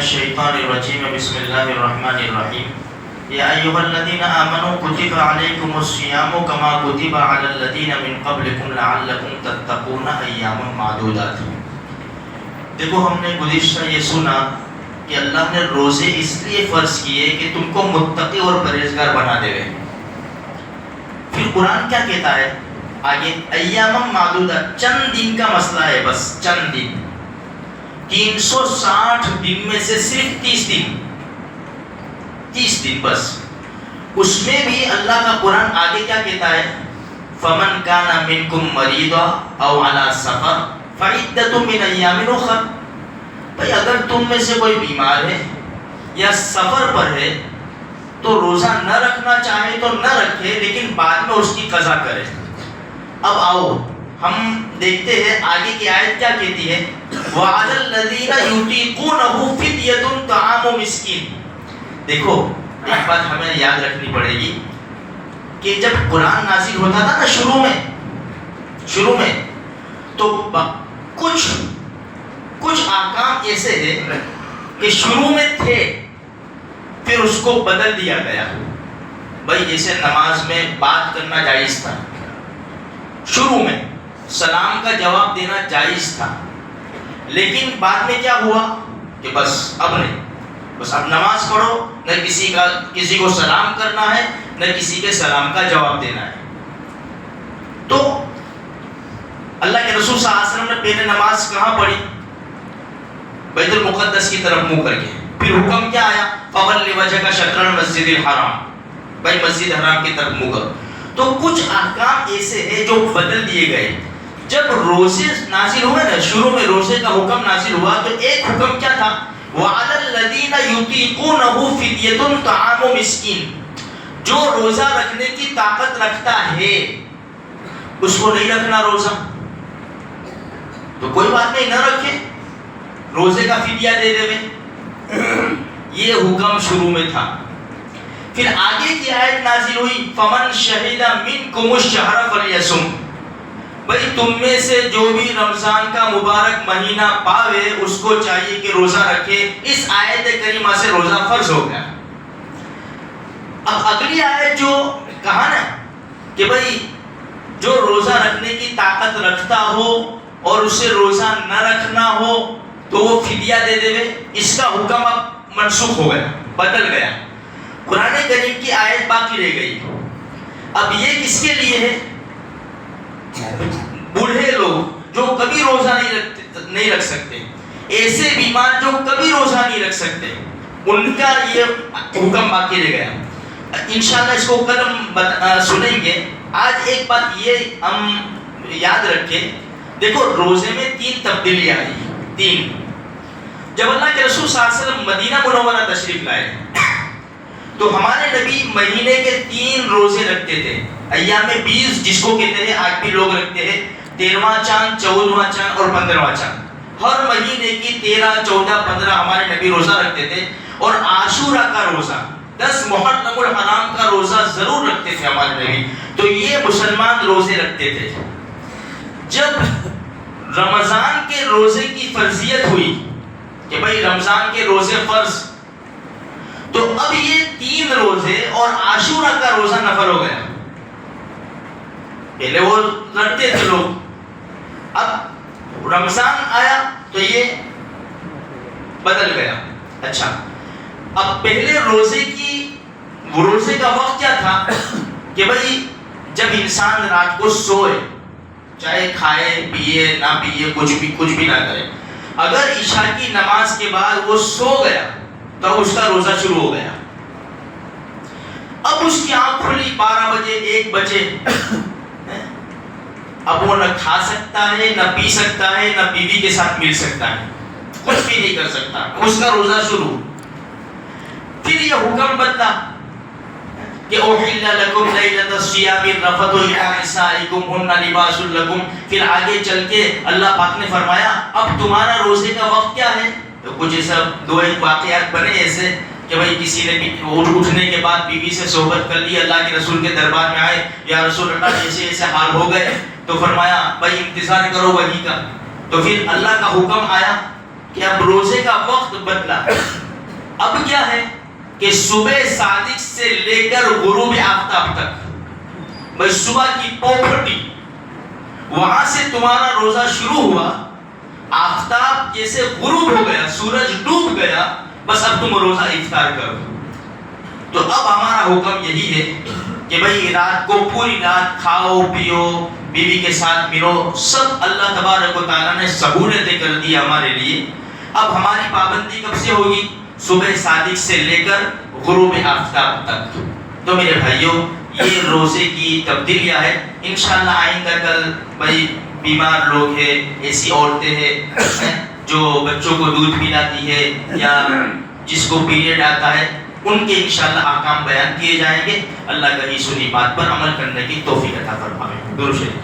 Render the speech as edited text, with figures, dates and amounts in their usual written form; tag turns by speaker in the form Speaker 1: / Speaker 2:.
Speaker 1: الشیطان الرجیم بسم اللہ الرحمن الرحیم یا ایھا الذین آمنوا کتب علیکم الصیام کما کتب علی الذین من قبلکم لعلکم تتقون ایاما معدودات۔ دیکھو ہم نے گزشتہ یہ سنا کہ اللہ نے روزے اس لیے فرض کیے کہ تم کو متقی اور پرہیزگار بنا دے گئے۔ پھر قرآن کیا کہتا ہے آگے؟ ایاما معدودات، چند دن کا مسئلہ ہے، بس چند دن، 360 دن میں سے صرف 30 دن بس۔ اس میں بھی اللہ کا قرآن آگے کیا کہتا ہے؟ فَمَنْ كَانَ مِنْكُمْ مَرِيضًا أَوْ عَلَى سَفَرٍ فَعِدَّةٌ مِنْ أَيَّامٍ أُخَرَ۔ بھئی اگر تم میں سے کوئی بیمار ہے یا سفر پر ہے تو روزہ نہ رکھنا چاہے تو نہ رکھے، لیکن بعد میں اس کی قضا کرے۔ اب آؤ ہم دیکھتے ہیں آگے کی آیت کیا کہتی ہے؟ وَعَلَى الَّذِينَ يُطِيقُونَهُ فِدْيَةٌ طَعَامُ مِسْكِينٍ۔ دیکھو ایک بات ہمیں یاد رکھنی پڑے گی کہ جب قرآن نازل ہوتا تھا نا شروع میں تو کچھ احکام ایسے ہیں کہ شروع میں تھے، پھر اس کو بدل دیا گیا۔ بھائی جیسے نماز میں بات کرنا جائز تھا، شروع میں سلام کا جواب دینا جائز تھا، لیکن بعد میں کیا ہوا کہ بس اب نہیں، بس اب نماز پڑھو، نہ کسی کو سلام کرنا ہے، نہ کسی کے سلام کا جواب دینا ہے۔ تو اللہ کے رسول صلی اللہ علیہ وسلم نے پہلے نماز کہاں پڑھی؟ بیت المقدس کی طرف منہ کر کے۔ پھر حکم کیا آیا؟ فَوَلِّ وَجْهَكَ شَطْرَ الْمَسْجِدِ الْحَرَامِ، بھائی مسجد حرام کی طرف منہ کرو۔ تو کچھ احکام ایسے ہیں جو بدل دیے گئے۔ جب روزے نازل ہوئے نا، شروع میں روزے کا حکم نازل ہوا تو ایک حکم کیا تھا؟ وَعَلَى الَّذِينَ يُطِيقُونَهُ فِدْيَةٌ طَعَامُ مِسْكِينٍ، جو روزہ رکھنے کی طاقت رکھتا ہے اس کو نہیں رکھنا روزہ تو کوئی بات نہیں، نہ رکھے، روزے کا فدیہ دے دے۔ یہ حکم شروع میں تھا۔ پھر آگے کی آیت نازل ہوئی فَمَنْ شَهِدَ مِنْكُمُ الشَّهْرَ فَلْيَصُمْ۔ بھئی تم میں سے جو بھی رمضان کا مبارک مہینہ پاوے اس کو چاہیے کہ روزہ رکھے۔ اس آیت کریمہ سے روزہ فرض ہو گیا۔ اب اگلی آیت جو کہا نا کہ بھئی جو روزہ رکھنے کی طاقت رکھتا ہو اور اسے روزہ نہ رکھنا ہو تو وہ فدیہ دے دے، اس کا حکم اب منسوخ ہو گیا، بدل گیا۔ قرآن کریم کی آیت باقی رہ گئی۔ اب یہ کس کے لیے ہے؟ بوڑھے لوگ جو کبھی روزہ نہیں رکھ سکتے، ایسے بیمار جو کبھی روزہ نہیں رکھ سکتے، ان کا یہ حکم باقی رہ گیا۔ انشاءاللہ اس کو کل ہم سنیں گے۔ آج ایک بات یہ ہم یاد رکھیں، دیکھو روزے میں 3 تبدیلیاں آئی، 3۔ جب اللہ کے رسول صلی اللہ علیہ وسلم مدینہ منورہ تشریف لائے تو ہمارے نبی مہینے کے 3 روزے رکھتے تھے، ایام 20 جس کو کہتے ہیں، آج بھی لوگ رکھتے ہیں، 13واں چاند، 14واں چاند اور 15واں چاند۔ ہر مہینے کی 13، 14، 15 ہمارے نبی روزہ رکھتے تھے، اور عاشورہ کا روزہ، 10 محرم الحرام کا روزہ ضرور رکھتے تھے ہمارے نبی۔ تو یہ مسلمان روزے رکھتے تھے۔ جب رمضان کے روزے کی فرضیت ہوئی کہ بھئی رمضان کے روزے فرض، تو اب یہ 3 روزے اور عاشورہ کا روزہ نفل ہو گیا۔ پہلے وہ رکھتے تھے لوگ، اب رمضان آیا تو یہ بدل گیا۔ اچھا، اب پہلے روزے کا وقت کیا تھا کہ بھئی جب انسان رات کو سوئے، چاہے کھائے پیے نہ پیے، کچھ بھی نہ کرے، اگر عشاء کی نماز کے بعد وہ سو گیا تو اس کا روزہ شروع ہو گیا۔ اب اس کی آنکھ کھلی 12 بجے 1 بجے، اب وہ نہ کھا سکتا ہے، نہ پی سکتا ہے، نہ بیوی کے ساتھ مل سکتا ہے، کچھ بھی نہیں کر سکتا، اس کا روزہ شروع۔ پھر یہ حکم بدلا کہ اُحِلَّ لَكُمْ لَيْلَةَ الصِّيَامِ الرَّفَثُ إِلَىٰ نِسَائِكُمْ هُنَّ لِبَاسٌ لَكُمْ۔ پھر آگے چل کے اللہ پاک نے فرمایا اب تمہارا روزے کا وقت کیا ہے؟ تو کچھ ایسا 2 واقعات بنے ایسے کہ بھئی کسی نے اٹھنے کے بعد بیوی سے صحبت کر لی، اللہ کے رسول کے دربار میں آئے، یا رسول اللہ ایسے حال ہو گئے، تو فرمایا بھئی انتظار کرو وحی کا۔ تو پھر اللہ کا حکم آیا کہ اب روزے کا وقت بدلا، کیا ہے کہ صبح صادق سے لے کر غروب آفتاب تک، بھائی صبح کی پوپھٹی وہاں سے تمہارا روزہ شروع ہوا، آفتاب جیسے غروب ہو گیا، سورج ڈوب گیا، بس اب تم روزہ افطار کرو۔ تو اب ہمارا حکم یہی ہے کہ بھائی رات کو پوری رات کھاؤ پیو، بیوی کے ساتھ ملو، سب اللہ تبارک و تعالیٰ نے سہولتیں کر دی ہمارے لیے۔ اب ہماری پابندی کب سے ہوگی؟ صبح صادق سے لے کر غروب آفتاب تک۔ تو میرے بھائیوں، یہ روزے کی تبدیلیاں ہے۔ انشاءاللہ آئندہ کل بھائی بیمار لوگ ہیں، ایسی عورتیں ہیں جو بچوں کو دودھ پلاتی ہے یا جس کو پیریڈ آتا ہے، ان کے انشاءاللہ احکام بیان کیے جائیں گے۔ اللہ کہی سنی بات پر عمل کرنے کی توفیق عطا فرمائے۔ درود شریف۔